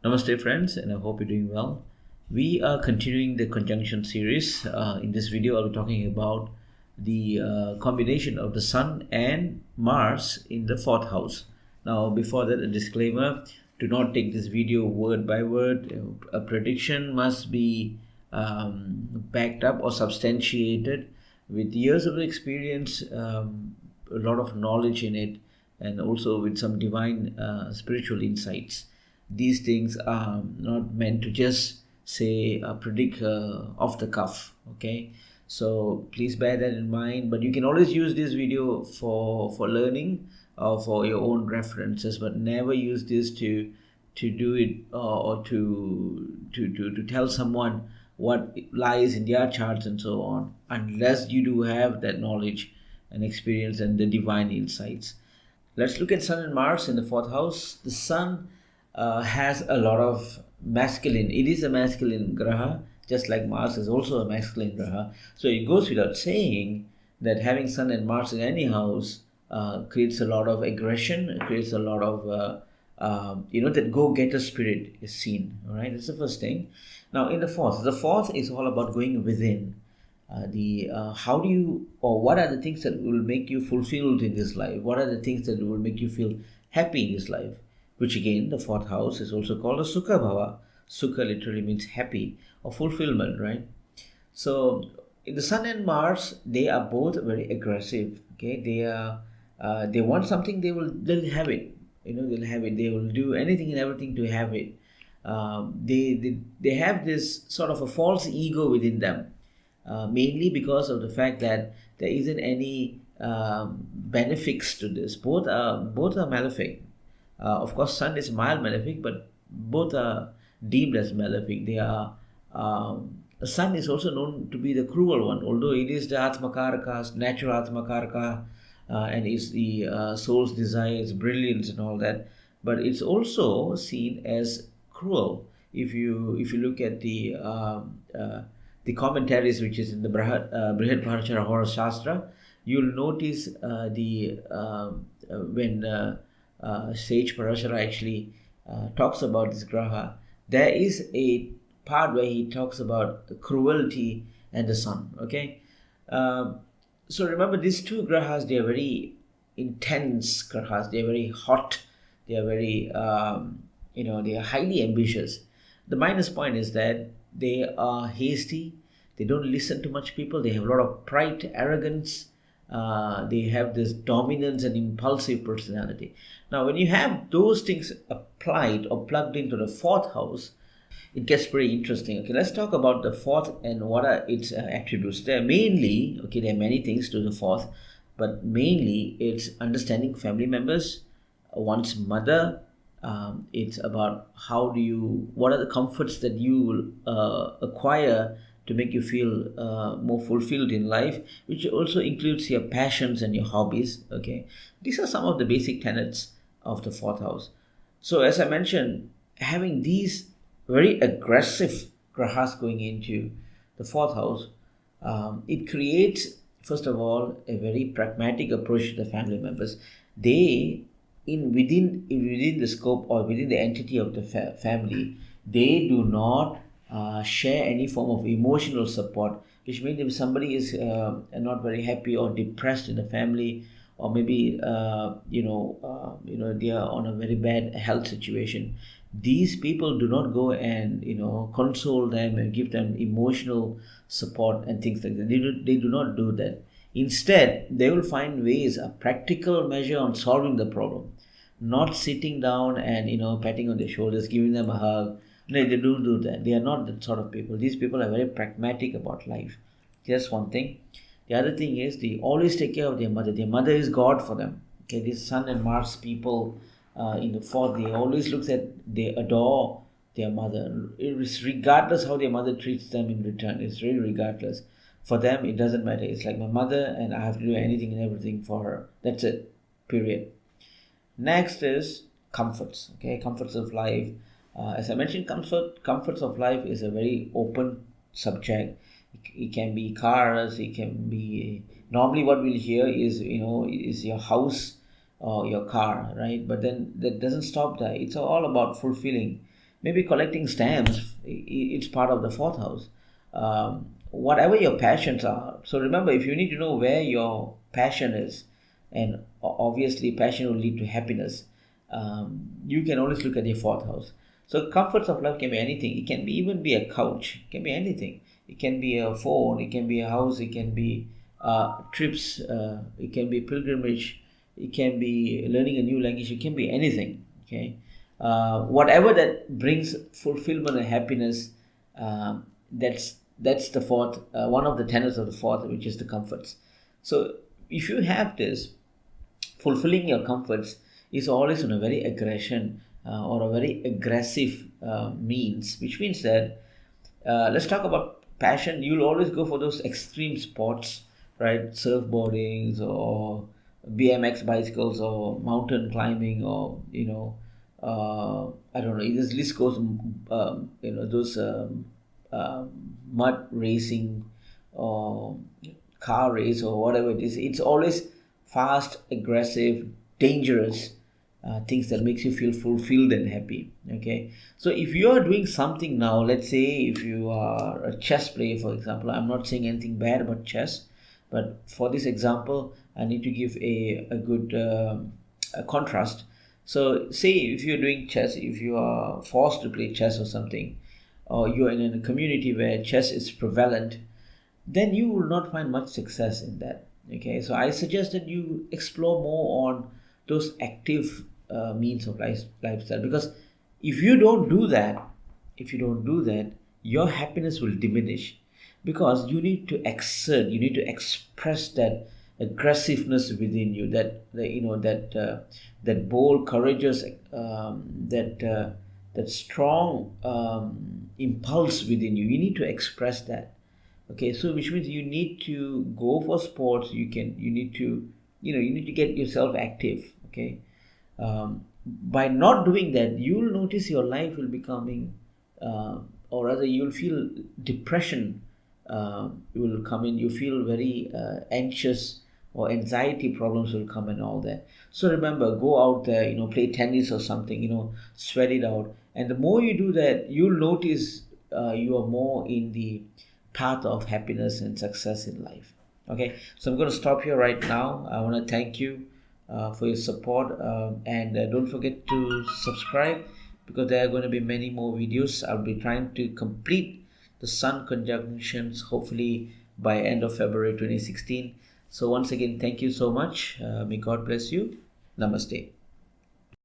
Namaste, friends, and I hope you're doing well. We are continuing the conjunction series. In this video, I'll be talking about the combination of the Sun and Mars in the fourth house. Now, before that, a disclaimer: do not take this video word by word. A prediction must be backed up or substantiated with years of experience, a lot of knowledge in it, and also with some divine spiritual insights. These things are not meant to just say predict off the cuff. Okay, so please bear that in mind, but you can always use this video for learning or for your own references, but never use this to do it or to tell someone what lies in their charts and so on, unless you do have that knowledge and experience and the divine insights. Let's look at Sun and Mars in the fourth house. The Sun has a lot of masculine. It is a masculine graha, just like Mars is also a masculine graha. So it goes without saying that having Sun and Mars in any house creates a lot of aggression, creates a lot of that go-getter spirit is seen. All right, that's the first thing. Now in the fourth is all about going within. The How do you, or what are the things that will make you fulfilled in this life? What are the things that will make you feel happy in this life? Which again, the fourth house is also called a Sukha Bhava. Sukha literally means happy or fulfillment, right? So in the Sun and Mars, they are both very aggressive. Okay, they want something, they'll have it. They'll have it. They will do anything and everything to have it. They have this sort of a false ego within them, mainly because of the fact that there isn't any benefics to this. Both are malefic. Of course, Sun is mild malefic, but both are deemed as malefic. They are. Sun is also known to be the cruel one, although it is the Atmakaraka, natural Atmakaraka, and is the soul's desires, brilliance, and all that. But it's also seen as cruel. If you look at the commentaries which is in the Brihad Bharachara Horus Shastra, you'll notice when Sage Parashara actually talks about this graha, there is a part where he talks about the cruelty and the Sun. Okay, so remember these two grahas, they are very intense grahas. They are very hot. They are very they are highly ambitious. The minus point is that they are hasty. They don't listen to much people. They have a lot of pride, arrogance. They have this dominance and impulsive personality. Now, when you have those things applied or plugged into the fourth house, it gets pretty interesting. Okay, let's talk about the fourth and what are its attributes. There are many things to the fourth, but mainly it's understanding family members, one's mother. It's about what are the comforts that you will acquire to make you feel more fulfilled in life, which also includes your passions and your hobbies. Okay, these are some of the basic tenets of the fourth house. So as I mentioned, having these very aggressive grahas going into the fourth house, it creates, first of all, a very pragmatic approach to the family members. They within the scope or within the entity of the family, they do not share any form of emotional support, which means if somebody is not very happy or depressed in the family, or maybe they are on a very bad health situation, these people do not go and console them and give them emotional support and things like that. They do not do that. Instead, they will find ways, a practical measure on solving the problem, not sitting down and patting on their shoulders, giving them a hug. No, they don't do that. They are not that sort of people. These people are very pragmatic about life. That's one thing. The other thing is they always take care of their mother. Their mother is God for them. Okay, these Sun and Mars people in the fourth, they adore their mother. It is regardless how their mother treats them in return. It's really regardless. For them, it doesn't matter. It's like my mother, and I have to do anything and everything for her. That's it. Period. Next is comforts. Okay, comforts of life. As I mentioned, comforts of life is a very open subject. It can be cars. It can be, normally what we'll hear is your house or your car, right? But then that doesn't stop there. It's all about fulfilling. Maybe collecting stamps, it's part of the fourth house. Whatever your passions are. So remember, if you need to know where your passion is, and obviously passion will lead to happiness, you can always look at your fourth house. So comforts of life can be anything. It can be even be a couch. It can be anything. It can be a phone. It can be a house. It can be trips. It can be pilgrimage. It can be learning a new language. It can be anything. Okay, whatever that brings fulfillment and happiness. That's the fourth. One of the tenets of the fourth, which is the comforts. So if you have this, fulfilling your comforts is always on a very aggression or a very aggressive means, which means that let's talk about passion. You'll always go for those extreme sports, right? Surfboardings or BMX bicycles or mountain climbing or I don't know. This list goes, those mud racing or car race or whatever it is. It's always fast, aggressive, dangerous things that makes you feel fulfilled and happy. Okay, so if you are doing something now, let's say if you are a chess player, for example, I'm not saying anything bad about chess, but for this example, I need to give a good a contrast. So say if you're doing chess, if you are forced to play chess or something, or you're in a community where chess is prevalent, then you will not find much success in that. Okay, so I suggest that you explore more on those active means of lifestyle, because if you don't do that, your happiness will diminish, because you need to exert, you need to express that aggressiveness within you, that bold, courageous, that strong impulse within you. You need to express that. Okay, so which means you need to go for sports. You need to get yourself active. Okay, by not doing that, you'll notice your life will becoming, or rather you'll feel depression will come in. You feel very anxious, or anxiety problems will come and all that. So remember, go out there, play tennis or something, sweat it out. And the more you do that, you'll notice you are more in the path of happiness and success in life. Okay, so I'm going to stop here right now. I want to thank you for your support, and don't forget to subscribe, because there are going to be many more videos. I'll be trying to complete the sun conjunctions hopefully by end of February 2016. So once again, thank you so much. May God bless you. Namaste.